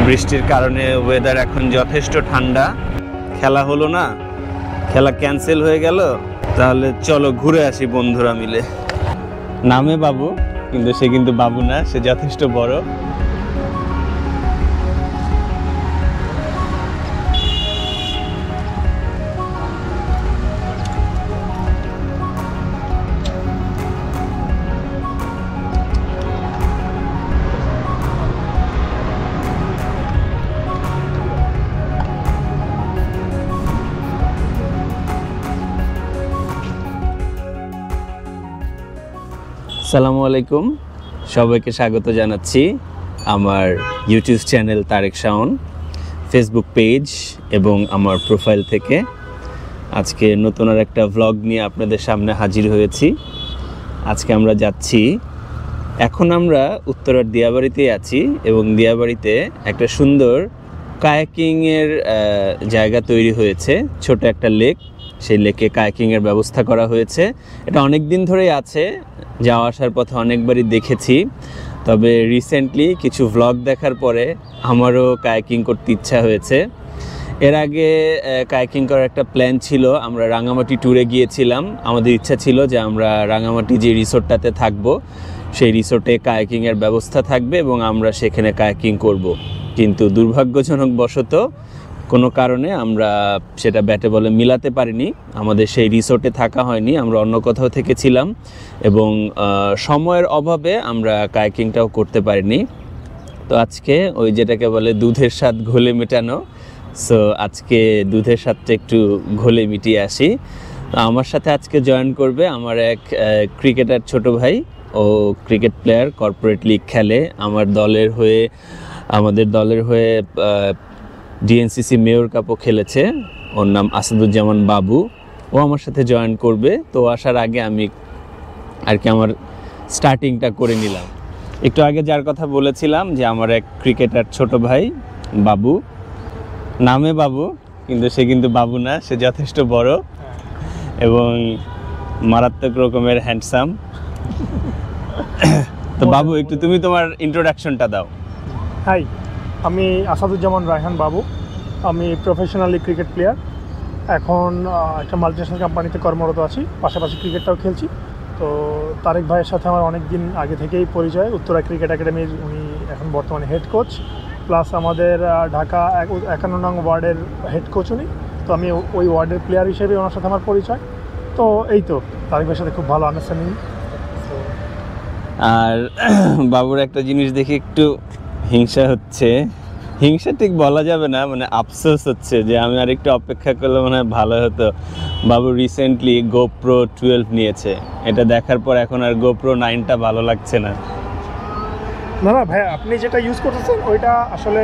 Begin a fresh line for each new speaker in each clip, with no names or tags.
বৃষ্টির কারণে ওয়েদার এখন যথেষ্ট ঠান্ডা। খেলা হলো না, খেলা ক্যান্সেল হয়ে গেল। তাহলে চলো ঘুরে আসি বন্ধুরা মিলে। নামে বাবু, কিন্তু সে কিন্তু বাবু না, সে যথেষ্ট বড়। আসসালামু আলাইকুম, সবাইকে স্বাগত জানাচ্ছি আমার YouTube channel Tarek Shawon, Facebook page এবং আমার প্রোফাইল থেকে। আজকে নতুন আর একটা ভ্লগ নিয়ে আপনাদের সামনে হাজির হয়েছি। আজকে আমরা যাচ্ছি, এখন আমরা উত্তরার দিয়াবাড়িতেই আছি এবং দিয়াবাড়িতে একটা সুন্দর কায়াকিংয়ের জায়গা তৈরি হয়েছে, ছোট একটা লেক। সেই লেকে কায়াকিংয়ের ব্যবস্থা করা হয়েছে। এটা অনেক দিন ধরেই আছে, যাওয়া আসার পথে অনেকবারই দেখেছি। তবে রিসেন্টলি কিছু ভ্লগ দেখার পরে আমারও কায়াকিং করতে ইচ্ছা হয়েছে। এর আগে কায়াকিং করার একটা প্ল্যান ছিল, আমরা রাঙামাটি ট্যুরে গিয়েছিলাম। আমাদের ইচ্ছা ছিল যে আমরা রাঙামাটি যে রিসোর্টটাতে থাকব, সেই রিসোর্টে কায়াকিংয়ের ব্যবস্থা থাকবে এবং আমরা সেখানে কায়াকিং করব। কিন্তু দুর্ভাগ্যজনক বশত কোনো কারণে আমরা সেটা ব্যাটে বলে মিলাতে পারিনি, আমাদের সেই রিসোর্টে থাকা হয়নি, আমরা অন্য কোথাও থেকেছিলাম এবং সময়ের অভাবে আমরা কায়াকিংটাও করতে পারিনি। তো আজকে ওই যেটাকে বলে দুধের স্বাদ ঘোলে মেটানো, সো আজকে দুধের স্বাদটা একটু ঘোলে মিটিয়ে আসি। তো আমার সাথে আজকে জয়েন করবে আমার এক ক্রিকেটার ছোট ভাই। ও ক্রিকেট প্লেয়ার, কর্পোরেট লিগ খেলে, আমাদের দলের হয়ে ডিএনসিসি মেয়র কাপও খেলেছে। ওর নাম আসাদুজ্জামান বাবু। ও আমার সাথে জয়েন করবে। তো আসার আগে আমি আর কি আমার স্টার্টিংটা করে নিলাম। একটু আগে যার কথা বলেছিলাম যে আমার এক ক্রিকেটার ছোট ভাই বাবু, নামে বাবু, কিন্তু সে কিন্তু বাবু না, সে যথেষ্ট বড় এবং মারাত্মক রকমের হ্যান্ডসাম। তো বাবু, একটু তুমি তোমার ইন্ট্রোডাকশনটা দাও।
হাই, আমি আসাদুজ্জামান রায়হান বাবু। আমি প্রফেশনালি ক্রিকেট প্লেয়ার। এখন একটা মাল্টিন্যাশনাল কোম্পানিতে কর্মরত আছি, পাশাপাশি ক্রিকেটটাও খেলছি। তো তারেক ভাইয়ের সাথে আমার অনেক দিন আগে থেকেই পরিচয়। উত্তরা ক্রিকেট একাডেমির উনি এখন বর্তমানে হেড কোচ, প্লাস আমাদের ঢাকা 51 নং ওয়ার্ডের হেড কোচ উনি। তো আমি ওই ওয়ার্ডের প্লেয়ার হিসেবে ওনার সাথে আমার পরিচয়। তো এই তো তারেক ভাইয়ের সাথে খুব ভালো আন্ডারস্ট্যান্ডিং।
আর বাবুর একটা জিনিস দেখে একটু হিংসা হচ্ছে, হিংসা ঠিক বলা যাবে না, মানে আফসোস হচ্ছে যে আমি আর একটু অপেক্ষা করলে মনে হয় ভালো হতো। বাবু রিসেন্টলি GoPro 12 নিয়েছে, এটা দেখার পর এখন আর GoPro 9টা ভালো লাগছে না।
না না ভাই, আপনি যেটা ইউজ করতেছেন ওইটা আসলে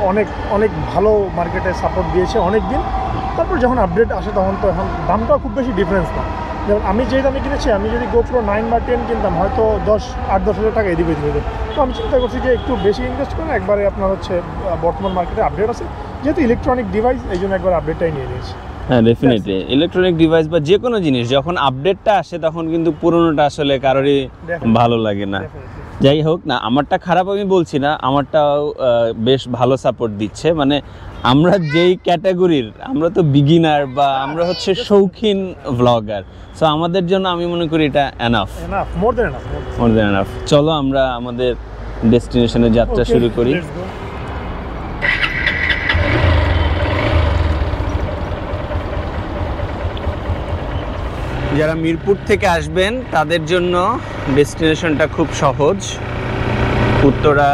অনেক অনেক ভালো মার্কেটে সাপোর্ট দিয়েছে অনেক দিন। তারপর যখন আপডেট আসে তখন তো এখন দামটাও খুব বেশি ডিফারেন্স না। যেমন আমি যে দামে কিনেছি, আমি যদি GoPro 9 বা 10 কিনতাম হয়তো 8-10 হাজার টাকা এদিকে দিবে। তো আমি চিন্তা করছি যে একটু বেশি ইনভেস্ট করে একবারে আপনার হচ্ছে বর্তমান মার্কেটে আপডেট আছে, যেহেতু ইলেকট্রনিক ডিভাইস, এই জন্য একবার আপডেটটাই নিয়ে নিয়েছি।
হ্যাঁ, ডেফিনেটলি ইলেকট্রনিক ডিভাইস বা যে কোনো জিনিস যখন আপডেটটা আসে তখন কিন্তু পুরোনোটা আসলে কারোরই ভালো লাগে না। যাই হোক না, আমারটা খারাপ আমি বলছি না, আমারটাও বেশ ভালো সাপোর্ট দিচ্ছে। মানে আমরা যেই ক্যাটাগরির, আমরা তো বিগিনার বা আমরা হচ্ছে শৌখিন ভ্লগার, সো আমাদের জন্য আমি মনে করি এটা এনাফ,
মোর দ্যান এনাফ।
চলো আমরা আমাদের ডেস্টিনেশনে যাত্রা শুরু করি। যারা মিরপুর থেকে আসবেন তাদের জন্য ডেস্টিনেশনটা খুব সহজ। উত্তরা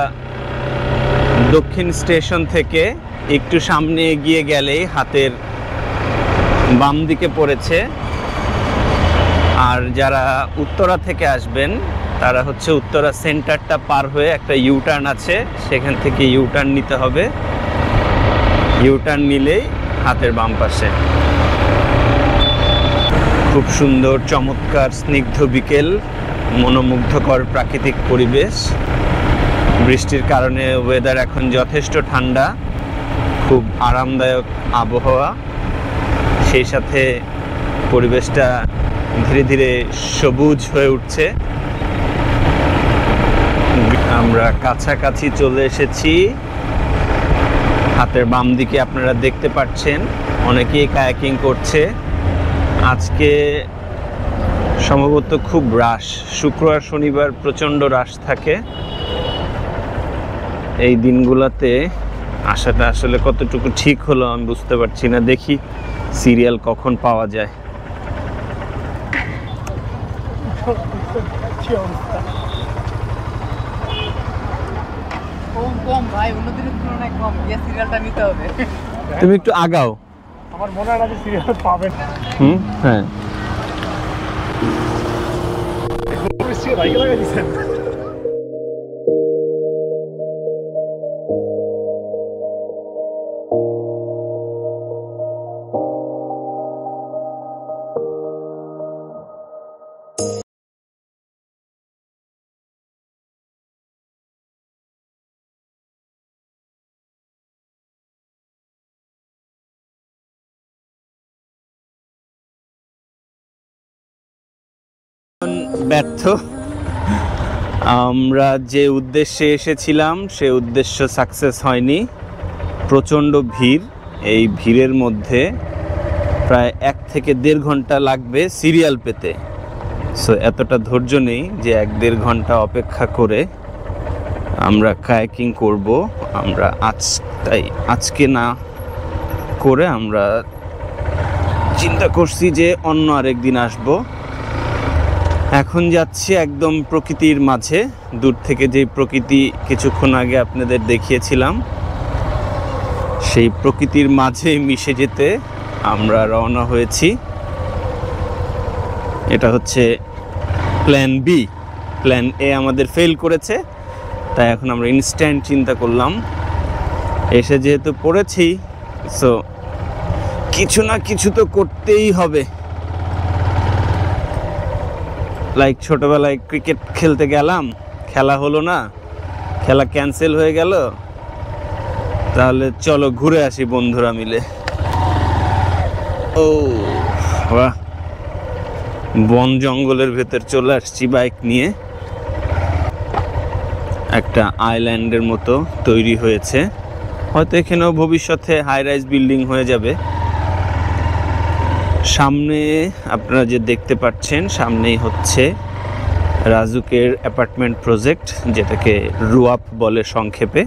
দক্ষিণ স্টেশন থেকে একটু সামনে এগিয়ে গেলেই হাতের বাম দিকে পড়েছে। আর যারা উত্তরা থেকে আসবেন তারা হচ্ছে উত্তরা সেন্টারটা পার হয়ে একটা ইউটার্ন আছে, সেখান থেকে ইউটার্ন নিতে হবে। ইউটার্ন নিলেই হাতের বাম পাশে। খুব সুন্দর চমৎকার স্নিগ্ধ বিকেল, মনোমুগ্ধকর প্রাকৃতিক পরিবেশ। বৃষ্টির কারণে ওয়েদার এখন যথেষ্ট ঠান্ডা, খুব আরামদায়ক আবহাওয়া। সেই সাথে পরিবেশটা ধীরে ধীরে সবুজ হয়ে উঠছে। আমরা কাছাকাছি চলে এসেছি হাতের বাম দিকে আপনারা দেখতে পাচ্ছেন অনেকেই কায়াকিং করছে। আজকে সম্ভবত খুব রাশ, শুক্রবার শনিবার প্রচণ্ড রাশ থাকে। এই দিনগুলোতে আসাটা আসলে কতটুকু ঠিক হলো আমি বুঝতে পারছি না। দেখি সিরিয়াল কখন পাওয়া যায়। তুমি একটু আগাও।
আমার মনে হয় না যে সিরিয়াল পাবেন।
হ্যাঁ ব্যর্থ। আমরা যে উদ্দেশ্যে এসেছিলাম সে উদ্দেশ্য সাকসেস হয়নি। প্রচণ্ড ভিড়। এই ভিড়ের মধ্যে প্রায় 1 থেকে 1.5 ঘন্টা লাগবে সিরিয়াল পেতে। সো এতটা ধৈর্য নেই যে 1-1.5 ঘন্টা অপেক্ষা করে আমরা কায়াকিং করব। আমরা আজকে না করে আমরা চিন্তা করছি যে অন্য আরেকদিন আসবো। এখন যাচ্ছি একদম প্রকৃতির মাঝে। দূর থেকে যে প্রকৃতি কিছুক্ষণ আগে আপনাদের দেখিয়েছিলাম সেই প্রকৃতির মাঝে মিশে যেতে আমরা রওনা হয়েছি। এটা হচ্ছে প্ল্যান বি। প্ল্যান এ আমাদের ফেল করেছে, তাই এখন আমরা ইনস্ট্যান্ট চিন্তা করলাম এসে যেহেতু পড়েছি, সো কিছু না কিছু তো করতেই হবে। লাইক ছোটবেলায় ক্রিকেট খেলতে গেলাম, খেলা হলো না, খেলা ক্যান্সেল হয়ে গেল, তাহলে চলো ঘুরে আসি বন্ধুরা মিলে। ও বাহ, বন জঙ্গলের ভেতর চলে আসছি বাইক নিয়ে। একটা আইল্যান্ডের মতো তৈরি হয়েছে, হয়তো এখানেও ভবিষ্যতে হাই রাইজ বিল্ডিং হয়ে যাবে। সামনে আপনারা যে দেখতে পাচ্ছেন সামনেই হচ্ছে রাজুকের অ্যাপার্টমেন্ট প্রজেক্ট, যেটাকে রুয়াপ বলে সংক্ষেপে।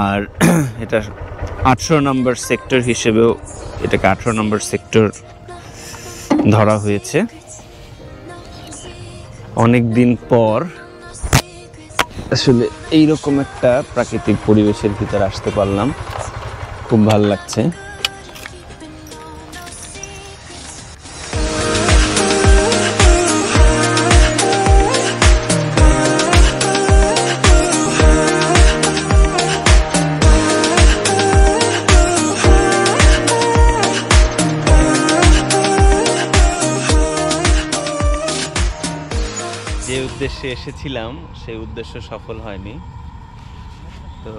আর এটা 18 নম্বর সেক্টর হিসেবেও এটাকে 18 নম্বর সেক্টর ধরা হয়েছে। অনেক দিন পর আসলে এইরকম একটা প্রাকৃতিক পরিবেশের ভিতর আসতে পারলাম, খুব ভালো লাগছে। যে উদ্দেশ্যে এসেছিলাম সেই উদ্দেশ্য সফল হয়নি। তো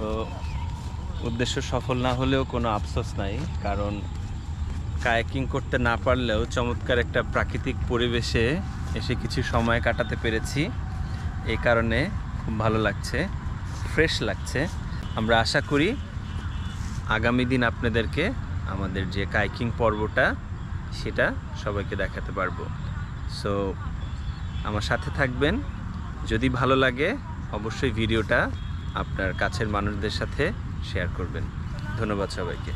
উদ্দেশ্য সফল না হলেও কোনো আফসোস নাই, কারণ কায়াকিং করতে না পারলেও চমৎকার একটা প্রাকৃতিক পরিবেশে এসে কিছু সময় কাটাতে পেরেছি। এই কারণে খুব ভালো লাগছে, ফ্রেশ লাগছে। আমরা আশা করি আগামী দিন আপনাদেরকে আমাদের যে কায়াকিং পর্বটা সেটা সবাইকে দেখাতে পারবো। সো আমার সাথে থাকবেন। যদি ভালো লাগে অবশ্যই ভিডিওটা আপনার কাছের মানুষদের সাথে শেয়ার করবেন। ধন্যবাদ সবাইকে।